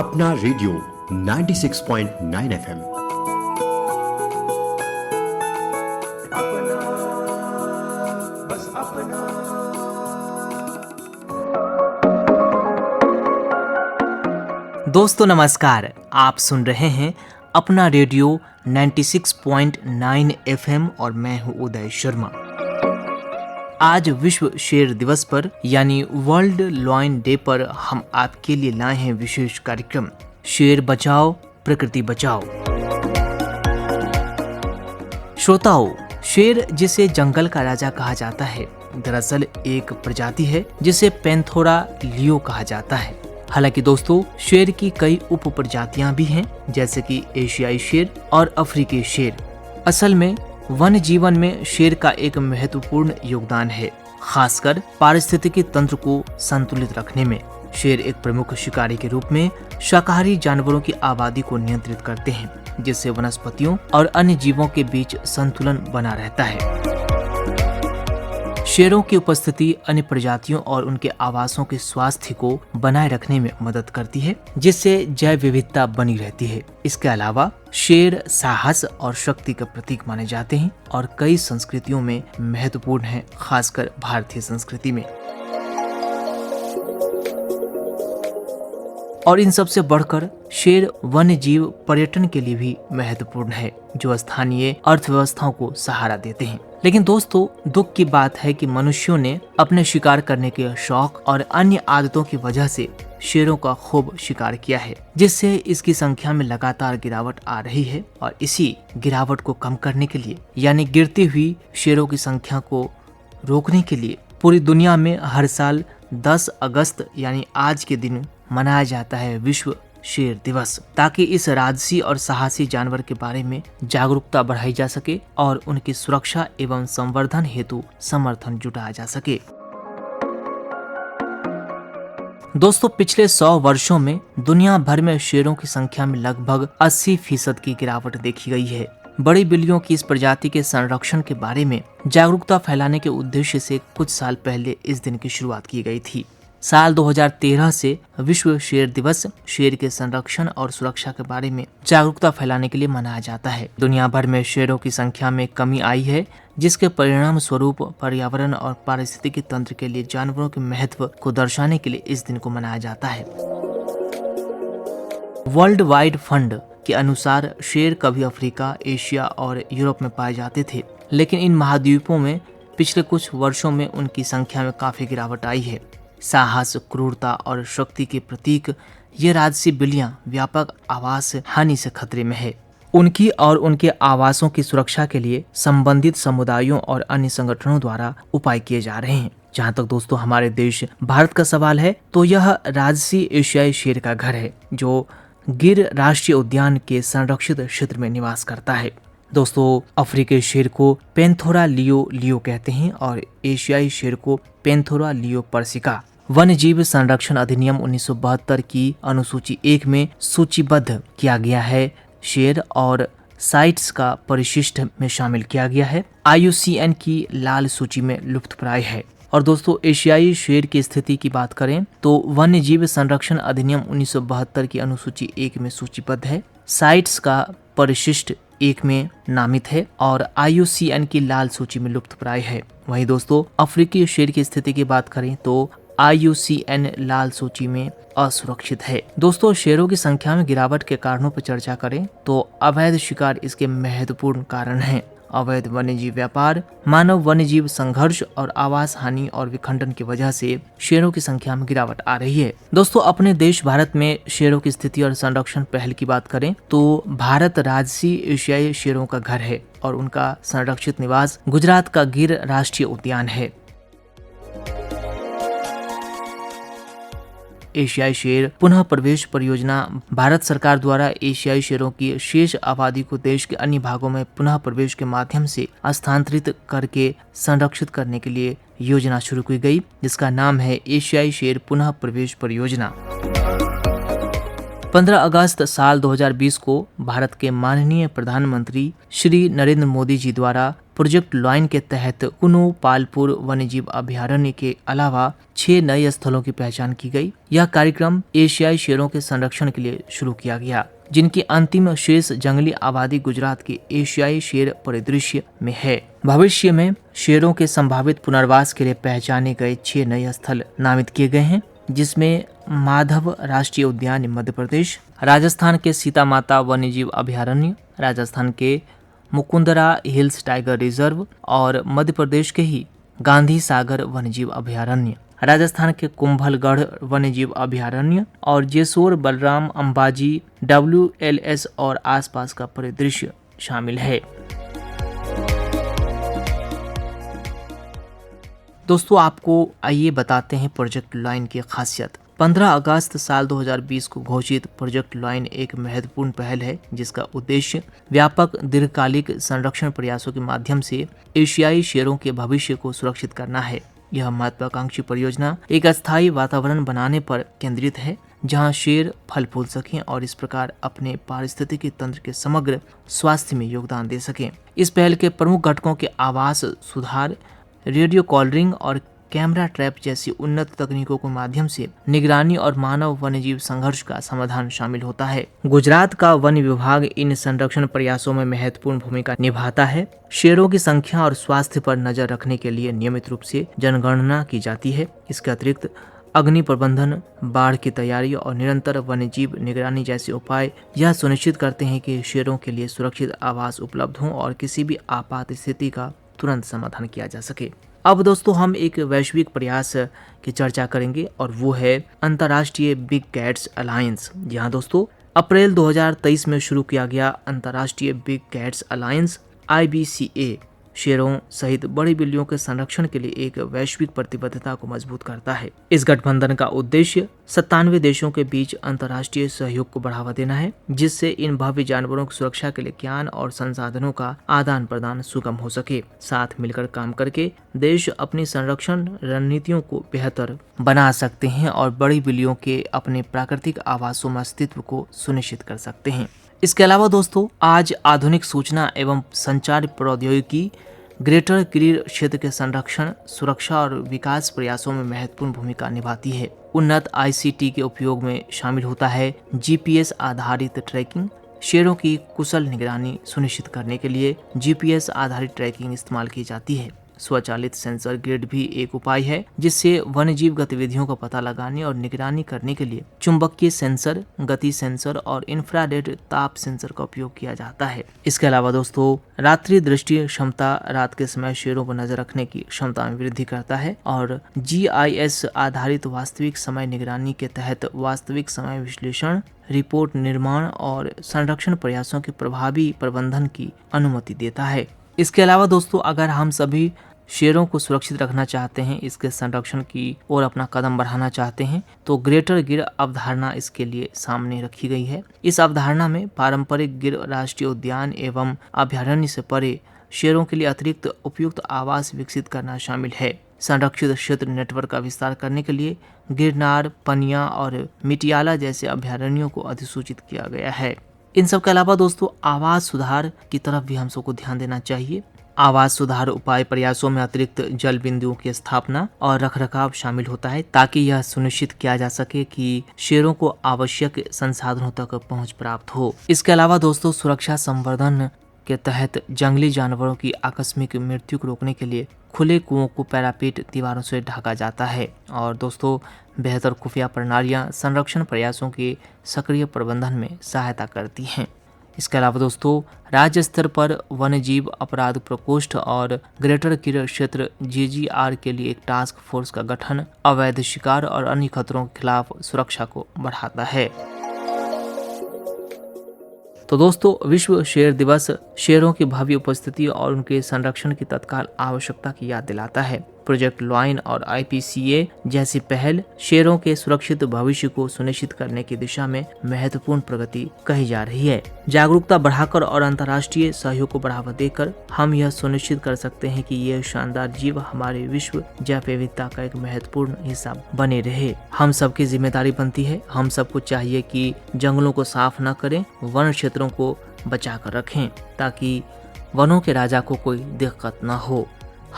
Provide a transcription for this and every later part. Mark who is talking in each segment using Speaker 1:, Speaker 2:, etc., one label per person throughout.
Speaker 1: अपना radio 96.9 FM.
Speaker 2: अपना, बस अपना।
Speaker 3: दोस्तों नमस्कार, आप सुन रहे हैं अपना रेडियो 96.9 एफएम और मैं हूं उदय शर्मा। आज विश्व शेर दिवस पर यानी वर्ल्ड लॉयन डे पर हम आपके लिए लाए हैं विशेष कार्यक्रम शेर बचाओ प्रकृति बचाओ। श्रोताओ, शेर जिसे जंगल का राजा कहा जाता है दरअसल एक प्रजाति है जिसे पेंथोरा लियो कहा जाता है। हालांकि दोस्तों, शेर की कई उप प्रजातियां भी हैं, जैसे कि एशियाई शेर और अफ्रीकी शेर। असल में वन जीवन में शेर का एक महत्वपूर्ण योगदान है, खासकर पारिस्थितिकी तंत्र को संतुलित रखने में। शेर एक प्रमुख शिकारी के रूप में शाकाहारी जानवरों की आबादी को नियंत्रित करते हैं, जिससे वनस्पतियों और अन्य जीवों के बीच संतुलन बना रहता है। शेरों की उपस्थिति अन्य प्रजातियों और उनके आवासों के स्वास्थ्य को बनाए रखने में मदद करती है, जिससे जैव विविधता बनी रहती है। इसके अलावा शेर साहस और शक्ति का प्रतीक माने जाते हैं और कई संस्कृतियों में महत्वपूर्ण है, खासकर भारतीय संस्कृति में। और इन सबसे बढ़कर शेर वन्य जीव पर्यटन के लिए भी महत्वपूर्ण है, जो स्थानीय अर्थव्यवस्थाओं को सहारा देते हैं। लेकिन दोस्तों, दुख की बात है कि मनुष्यों ने अपने शिकार करने के शौक और अन्य आदतों की वजह से शेरों का खूब शिकार किया है, जिससे इसकी संख्या में लगातार गिरावट आ रही है। और इसी गिरावट को कम करने के लिए यानी गिरती हुई शेरों की संख्या को रोकने के लिए पूरी दुनिया में हर साल 10 अगस्त यानी आज के दिन मनाया जाता है विश्व शेर दिवस, ताकि इस राजसी और साहसी जानवर के बारे में जागरूकता बढ़ाई जा सके और उनकी सुरक्षा एवं संवर्धन हेतु समर्थन जुटाया जा सके। दोस्तों, पिछले 100 वर्षों में दुनिया भर में शेरों की संख्या में लगभग 80% की गिरावट देखी गई है। बड़ी बिल्लियों की इस प्रजाति के संरक्षण के बारे में जागरूकता फैलाने के उद्देश्य से कुछ साल पहले इस दिन की शुरुआत की गई थी। साल 2013 से विश्व शेर दिवस शेर के संरक्षण और सुरक्षा के बारे में जागरूकता फैलाने के लिए मनाया जाता है। दुनिया भर में शेरों की संख्या में कमी आई है, जिसके परिणाम स्वरूप पर्यावरण और पारिस्थितिकी तंत्र के लिए जानवरों के महत्व को दर्शाने के लिए इस दिन को मनाया जाता है। वर्ल्ड वाइड फंड के अनुसार शेर कभी अफ्रीका, एशिया और यूरोप में पाए जाते थे, लेकिन इन महाद्वीपों में पिछले कुछ वर्षों में उनकी संख्या में काफी गिरावट आई है। साहस, क्रूरता और शक्ति के प्रतीक ये राजसी बिल्लियां व्यापक आवास हानि से खतरे में है। उनकी और उनके आवासों की सुरक्षा के लिए संबंधित समुदायों और अन्य संगठनों द्वारा उपाय किए जा रहे हैं। जहाँ तक दोस्तों हमारे देश भारत का सवाल है, तो यह राजसी एशियाई शेर का घर है, जो गिर राष्ट्रीय उद्यान के संरक्षित क्षेत्र में निवास करता है। दोस्तों, अफ्रीकी शेर को पेंथोरा लियो कहते हैं और एशियाई शेर को पेंथोरा लियो पर्सिका। वन्य जीव संरक्षण अधिनियम 1972 की अनुसूची 1 में सूचीबद्ध किया गया है। शेर और साइट्स का परिशिष्ट में शामिल किया गया है। IUCN की लाल सूची में लुप्तप्राय है। और दोस्तों, एशियाई शेर की स्थिति की बात करें तो वन्य जीव संरक्षण अधिनियम 1972 की अनुसूची 1 में सूचीबद्ध है, साइट्स का परिशिष्ट 1 में नामित है और IUCN की लाल सूची में लुप्तप्राय है। वहीं दोस्तों, अफ्रीकी शेर की स्थिति की बात करें तो IUCN लाल सूची में असुरक्षित है। दोस्तों, शेरों की संख्या में गिरावट के कारणों पर चर्चा करें तो अवैध शिकार इसके महत्वपूर्ण कारण हैं। अवैध वन्यजीव व्यापार, मानव वन्यजीव संघर्ष और आवास हानि और विखंडन की वजह से शेरों की संख्या में गिरावट आ रही है। दोस्तों, अपने देश भारत में शेरों की स्थिति और संरक्षण पहल की बात करें तो भारत राजसी एशियाई शेरों का घर है और उनका संरक्षित निवास गुजरात का गिर राष्ट्रीय उद्यान है। एशियाई शेर पुनः प्रवेश परियोजना भारत सरकार द्वारा एशियाई शेरों की शेष आबादी को देश के अन्य भागों में पुनः प्रवेश के माध्यम से स्थानांतरित करके संरक्षित करने के लिए योजना शुरू की गई, जिसका नाम है एशियाई शेर पुनः प्रवेश परियोजना। 15 अगस्त साल 2020 को भारत के माननीय प्रधानमंत्री श्री नरेंद्र मोदी जी द्वारा प्रोजेक्ट लॉयन के तहत कुनो पालपुर वन्यजीव अभयारण्य के अलावा 6 नए स्थलों की पहचान की गई। यह कार्यक्रम एशियाई शेरों के संरक्षण के लिए शुरू किया गया, जिनकी अंतिम शेष जंगली आबादी गुजरात के एशियाई शेर परिदृश्य में है। भविष्य में शेरों के संभावित पुनर्वास के लिए पहचाने गए 6 नए स्थल नामित किए गए हैं, जिसमें माधव राष्ट्रीय उद्यान मध्य प्रदेश, राजस्थान के सीता माता वन्यजीव अभयारण्य, राजस्थान के मुकुंदरा हिल्स टाइगर रिजर्व और मध्य प्रदेश के ही गांधी सागर वन्यजीव अभयारण्य, राजस्थान के कुंभलगढ़ वन्यजीव अभयारण्य और जेसोर बलराम अंबाजी WLS और आसपास का परिदृश्य शामिल है। दोस्तों, आपको आइए बताते हैं प्रोजेक्ट लॉयन की खासियत। 15 अगस्त साल 2020 को घोषित प्रोजेक्ट लॉयन एक महत्वपूर्ण पहल है, जिसका उद्देश्य व्यापक दीर्घकालिक संरक्षण प्रयासों के माध्यम से एशियाई शेरों के भविष्य को सुरक्षित करना है। यह महत्वाकांक्षी परियोजना एक अस्थायी वातावरण बनाने पर केंद्रित है, जहां शेर फल फूल सकें और इस प्रकार अपने पारिस्थितिकी तंत्र के समग्र स्वास्थ्य में योगदान दे सकें। इस पहल के प्रमुख घटकों के आवास सुधार, रेडियो कॉलरिंग और कैमरा ट्रैप जैसी उन्नत तकनीकों के माध्यम से निगरानी और मानव वन्यजीव संघर्ष का समाधान शामिल होता है। गुजरात का वन विभाग इन संरक्षण प्रयासों में महत्वपूर्ण भूमिका निभाता है। शेरों की संख्या और स्वास्थ्य पर नजर रखने के लिए नियमित रूप से जनगणना की जाती है। इसके अतिरिक्त अग्नि प्रबंधन, बाढ़ की तैयारी और निरंतर वन्यजीव निगरानी जैसे उपाय यह सुनिश्चित करते हैं कि शेरों के लिए सुरक्षित आवास उपलब्ध हो और किसी भी आपात स्थिति का तुरंत समाधान किया जा सके। अब दोस्तों, हम एक वैश्विक प्रयास की चर्चा करेंगे और वो है अंतर्राष्ट्रीय बिग कैट्स अलायंस। जी हाँ दोस्तों, अप्रैल 2023 में शुरू किया गया अंतर्राष्ट्रीय बिग कैट्स अलायंस IBCA शेरों सहित बड़ी बिल्लियों के संरक्षण के लिए एक वैश्विक प्रतिबद्धता को मजबूत करता है। इस गठबंधन का उद्देश्य 97 देशों के बीच अंतर्राष्ट्रीय सहयोग को बढ़ावा देना है, जिससे इन भव्य जानवरों की सुरक्षा के लिए ज्ञान और संसाधनों का आदान प्रदान सुगम हो सके। साथ मिलकर काम करके देश अपनी संरक्षण रणनीतियों को बेहतर बना सकते हैं और बड़ी बिल्लियों के अपने प्राकृतिक आवासों में अस्तित्व को सुनिश्चित कर सकते हैं। इसके अलावा दोस्तों, आज आधुनिक सूचना एवं संचार प्रौद्योगिकी ग्रेटर गिर क्षेत्र के संरक्षण, सुरक्षा और विकास प्रयासों में महत्वपूर्ण भूमिका निभाती है। उन्नत ICT के उपयोग में शामिल होता है GPS आधारित ट्रैकिंग। शेरों की कुशल निगरानी सुनिश्चित करने के लिए GPS आधारित ट्रैकिंग इस्तेमाल की जाती है। स्वचालित सेंसर ग्रिड भी एक उपाय है, जिससे वन्यजीव गतिविधियों का पता लगाने और निगरानी करने के लिए चुंबकीय सेंसर, गति सेंसर और इंफ्रारेड ताप सेंसर का उपयोग किया जाता है। इसके अलावा दोस्तों, रात्रि दृष्टि क्षमता रात के समय शेरों पर नजर रखने की क्षमता में वृद्धि करता है और GIS आधारित वास्तविक समय निगरानी के तहत वास्तविक समय विश्लेषण, रिपोर्ट निर्माण और संरक्षण प्रयासों के प्रभावी प्रबंधन की अनुमति देता है। इसके अलावा दोस्तों, अगर हम सभी शेरों को सुरक्षित रखना चाहते हैं, इसके संरक्षण की ओर अपना कदम बढ़ाना चाहते हैं, तो ग्रेटर गिर अवधारणा इसके लिए सामने रखी गई है। इस अवधारणा में पारंपरिक गिर राष्ट्रीय उद्यान एवं अभयारण्य से परे शेरों के लिए अतिरिक्त उपयुक्त आवास विकसित करना शामिल है। संरक्षित क्षेत्र नेटवर्क का विस्तार करने के लिए गिरनार, पनिया और मिटियाला जैसे अभयारण्यों को अधिसूचित किया गया है। इन सब के अलावा दोस्तों, आवास सुधार की तरफ भी हम सबको ध्यान देना चाहिए। आवास सुधार उपाय प्रयासों में अतिरिक्त जल बिंदुओं की स्थापना और रखरखाव शामिल होता है, ताकि यह सुनिश्चित किया जा सके कि शेरों को आवश्यक संसाधनों तक पहुंच प्राप्त हो। इसके अलावा दोस्तों, सुरक्षा संवर्धन के तहत जंगली जानवरों की आकस्मिक मृत्यु को रोकने के लिए खुले कुओं को पैरापेट दीवारों से ढका जाता है। और दोस्तों, बेहतर खुफिया प्रणालियां संरक्षण प्रयासों के सक्रिय प्रबंधन में सहायता करती हैं। इसके अलावा दोस्तों, राज्य स्तर पर वन्यजीव अपराध प्रकोष्ठ और ग्रेटर गिर क्षेत्र GGR के लिए एक टास्क फोर्स का गठन अवैध शिकार और अन्य खतरों के खिलाफ सुरक्षा को बढ़ाता है। तो दोस्तों, विश्व शेर दिवस शेरों की भव्य उपस्थिति और उनके संरक्षण की तत्काल आवश्यकता की याद दिलाता है। प्रोजेक्ट लॉयन और IPCA जैसी पहल शेरों के सुरक्षित भविष्य को सुनिश्चित करने की दिशा में महत्वपूर्ण प्रगति कही जा रही है। जागरूकता बढ़ाकर और अंतर्राष्ट्रीय सहयोग को बढ़ावा देकर हम यह सुनिश्चित कर सकते हैं कि ये शानदार जीव हमारे विश्व जैव विविधता का एक महत्वपूर्ण हिस्सा बने रहे। हम सबकी जिम्मेदारी बनती है। हम सबको चाहिए कि जंगलों को साफ न करें, वन क्षेत्रों को बचा कर रखें, ताकि वनों के राजा को कोई दिक्कत न हो।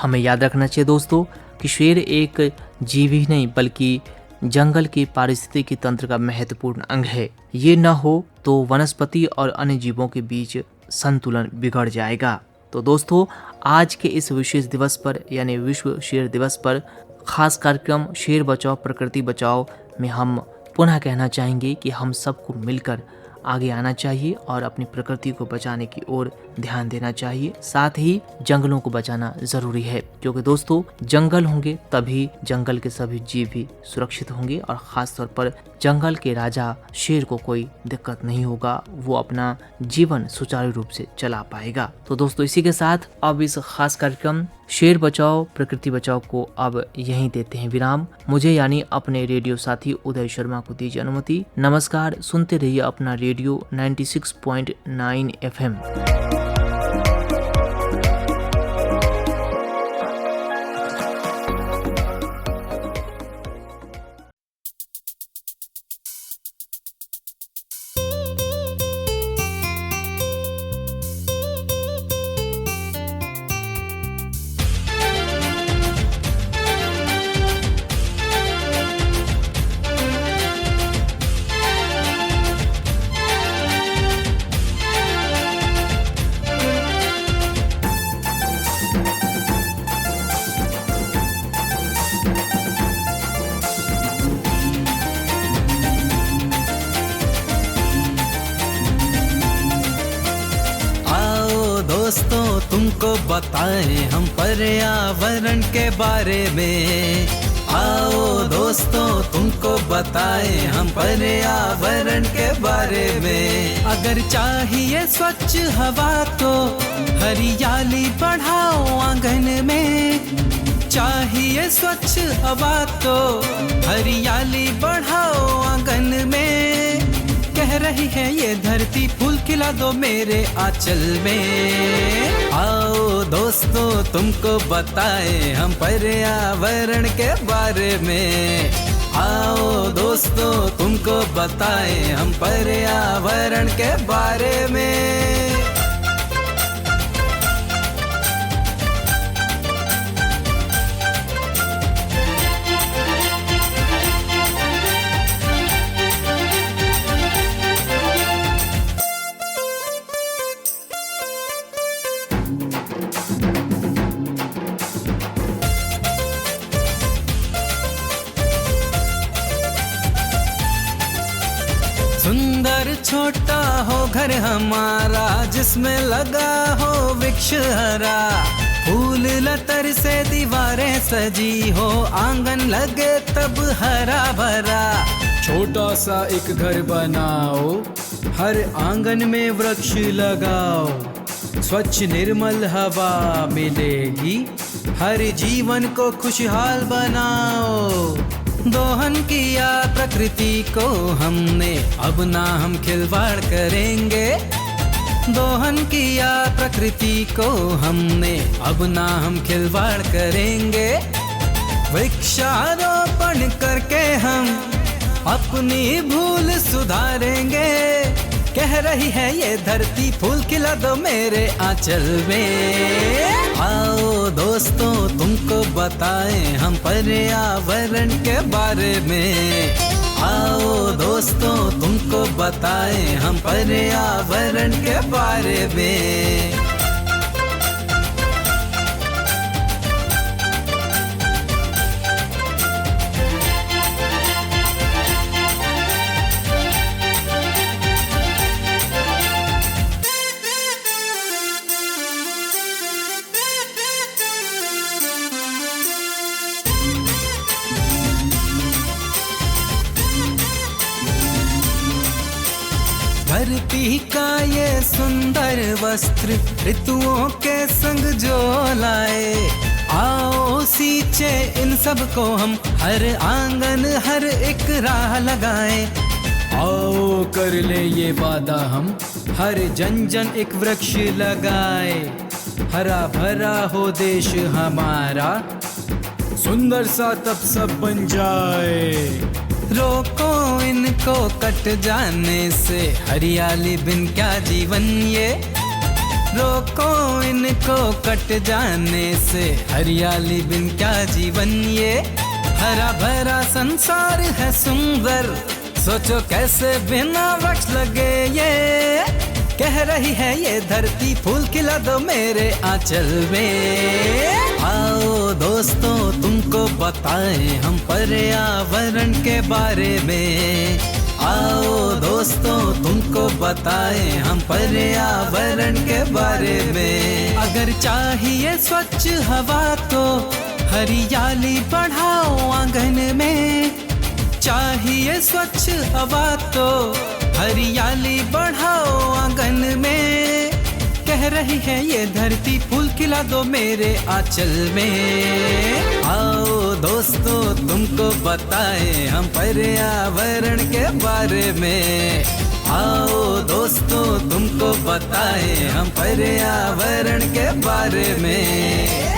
Speaker 3: हमें याद रखना चाहिए दोस्तों कि शेर एक जीव ही नहीं बल्कि जंगल की पारिस्थितिकी तंत्र का महत्वपूर्ण अंग है। ये न हो तो वनस्पति और अन्य जीवों के बीच संतुलन बिगड़ जाएगा। तो दोस्तों, आज के इस विशेष दिवस पर यानी विश्व शेर दिवस पर खास कार्यक्रम शेर बचाओ प्रकृति बचाओ में हम पुनः कहना चाहेंगे कि हम सबको मिलकर आगे आना चाहिए और अपनी प्रकृति को बचाने की ओर ध्यान देना चाहिए। साथ ही जंगलों को बचाना जरूरी है, क्योंकि दोस्तों जंगल होंगे तभी जंगल के सभी जीव भी सुरक्षित होंगे और खास तौर पर जंगल के राजा शेर को कोई दिक्कत नहीं होगा, वो अपना जीवन सुचारू रूप से चला पाएगा। तो दोस्तों, इसी के साथ अब इस खास कार्यक्रम शेर बचाओ प्रकृति बचाओ को अब यहीं देते हैं विराम। मुझे यानी अपने रेडियो साथी उदय शर्मा को दीजिए अनुमति। नमस्कार, सुनते रहिए अपना रेडियो 96.9 FM।
Speaker 4: दोस्तों तुमको बताएं हम पर्यावरण के बारे में। आओ दोस्तों तुमको बताएं हम पर्यावरण के बारे में। अगर चाहिए स्वच्छ हवा तो हरियाली बढ़ाओ आंगन में। चाहिए स्वच्छ हवा तो हरियाली बढ़ाओ आंगन में। कह रही है ये धरती फूल खिला दो मेरे आंचल में। आओ दोस्तों तुमको बताएं हम पर्यावरण के बारे में। आओ दोस्तों तुमको बताएं हम पर्यावरण के बारे में। सुंदर छोटा हो घर हमारा जिसमें लगा हो वृक्ष हरा। फूल लतर से दीवारें सजी हो आंगन लगे तब हरा भरा।
Speaker 5: छोटा सा एक घर बनाओ हर आंगन में वृक्ष लगाओ। स्वच्छ निर्मल हवा मिलेगी हर जीवन को खुशहाल बनाओ। दोहन किया प्रकृति को हमने अब ना हम खिलवाड़ करेंगे। दोहन किया प्रकृति को हमने अब ना हम खिलवाड़ करेंगे। वृक्षारोपण करके हम अपनी भूल सुधारेंगे। कह रही है ये धरती फूल खिला दो मेरे आंचल में। आओ दोस्तों तुमको बताएं हम पर्यावरण के बारे में। आओ दोस्तों तुमको बताएं हम पर्यावरण के बारे में। धरती का ये सुंदर वस्त्र ऋतुओं के संग जो लाए। आओ सींचे इन सब को हम हर आंगन हर एक राह लगाए। आओ कर ले ये वादा हम हर जन जन एक वृक्ष लगाए। हरा भरा हो देश हमारा सुंदर सा तब सब बन जाए।
Speaker 4: रोको इनको कट जाने से हरियाली बिन क्या जीवन ये। रोको इनको कट जाने से, हरियाली बिन क्या जीवन ये, हरा भरा संसार है सुंदर, सोचो कैसे बिना वृक्ष लगे ये, कह रही है ये धरती फूल खिला दो मेरे आंचल में। आओ दोस्तों तुमको बताएं हम पर्यावरण के बारे में, आओ दोस्तों तुमको बताएं हम पर्यावरण के बारे में। अगर चाहिए स्वच्छ हवा तो हरियाली बढ़ाओ आंगन में, चाहिए स्वच्छ हवा तो हरियाली बढ़ाओ आंगन में, कह रही है ये धरती फूल खिला दो मेरे आंचल में। आओ दोस्तों तुमको बताएं हम पर्यावरण के बारे में, आओ दोस्तों तुमको बताएं हम पर्यावरण के बारे में।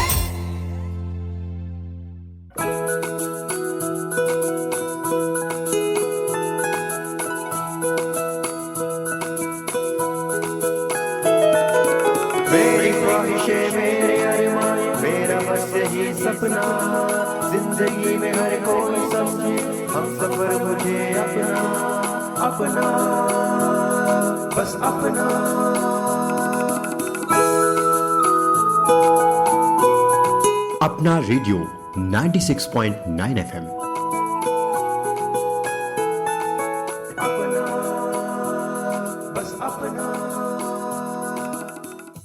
Speaker 2: मेरी ख्वाहिशें मेरे अरमान, मेरा बस यही सपना, जिंदगी में हर कोई समझे हम सफर मुझे अपना, अपना बस अपना।
Speaker 1: अपना रेडियो 96.9 FM।
Speaker 2: अपना